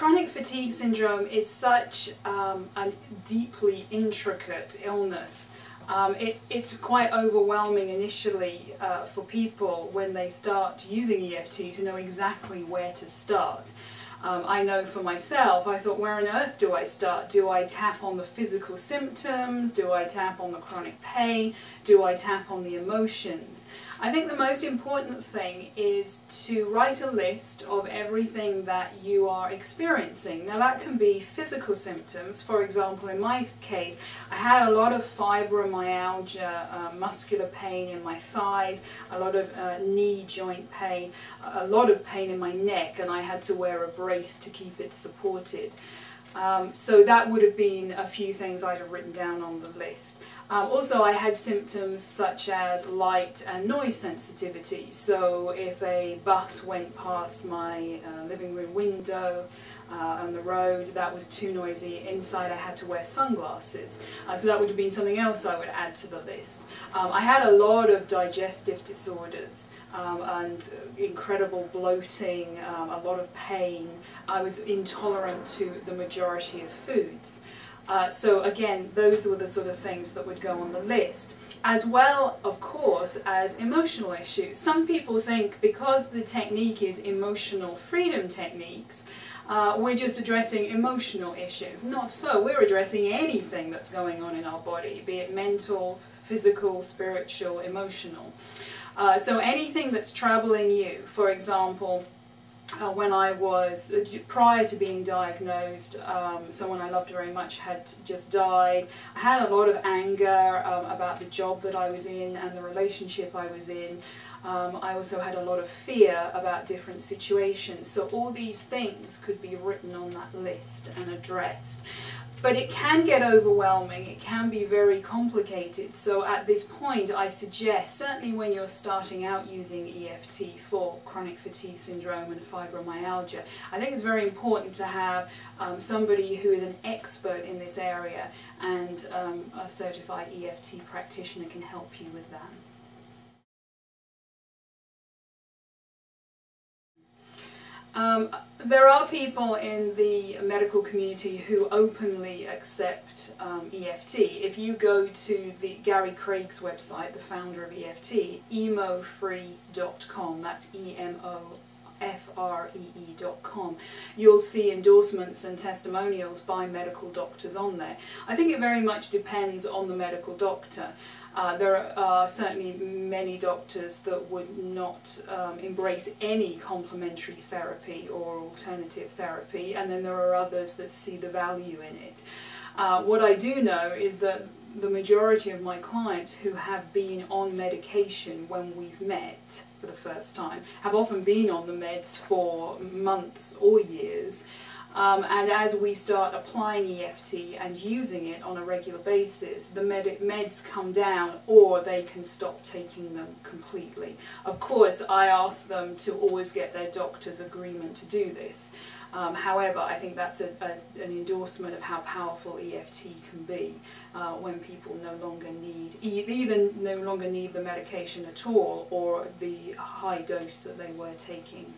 chronic fatigue syndrome is such a deeply intricate illness. It's quite overwhelming initially for people when they start using EFT to know exactly where to start. I know for myself, I thought, where on earth do I start? Do I tap on the physical symptoms? Do I tap on the chronic pain? Do I tap on the emotions? I think the most important thing is to write a list of everything that you are experiencing. Now that can be physical symptoms. For example, in my case, I had a lot of fibromyalgia, muscular pain in my thighs, a lot of knee joint pain, a lot of pain in my neck, and I had to wear a brace to keep it supported. So that would have been a few things I'd have written down on the list. Also, I had symptoms such as light and noise sensitivity. So if a bus went past my living room window on the road, that was too noisy. Inside I had to wear sunglasses. So that would have been something else I would add to the list. I had a lot of digestive disorders. And incredible bloating, a lot of pain. I was intolerant to the majority of foods. So again, those were the sort of things that would go on the list. As well, of course, as emotional issues. Some people think because the technique is emotional freedom techniques, we're just addressing emotional issues. Not so. We're addressing anything that's going on in our body, be it mental, physical, spiritual, emotional. So anything that's troubling you, for example, when I was, prior to being diagnosed, someone I loved very much had just died. I had a lot of anger about the job that I was in and the relationship I was in. I also had a lot of fear about different situations. So all these things could be written on that list and addressed. But it can get overwhelming, it can be very complicated. So at this point I suggest, certainly when you're starting out using EFT for chronic fatigue syndrome and fibromyalgia, I think it's very important to have somebody who is an expert in this area, and a certified EFT practitioner can help you with that. There are people in the medical community who openly accept EFT. If you go to Gary Craig's website, the founder of EFT, emofree.com, that's EMOFREE.com, you'll see endorsements and testimonials by medical doctors on there. I think it very much depends on the medical doctor. There are certainly many doctors that would not embrace any complementary therapy or alternative therapy, and then there are others that see the value in it. What I do know is that the majority of my clients who have been on medication when we've met for the first time have often been on the meds for months or years. And as we start applying EFT and using it on a regular basis, the meds come down, or they can stop taking them completely. Of course, I ask them to always get their doctor's agreement to do this. However, I think that's an endorsement of how powerful EFT can be when people no longer need, either no longer need the medication at all, or the high dose that they were taking.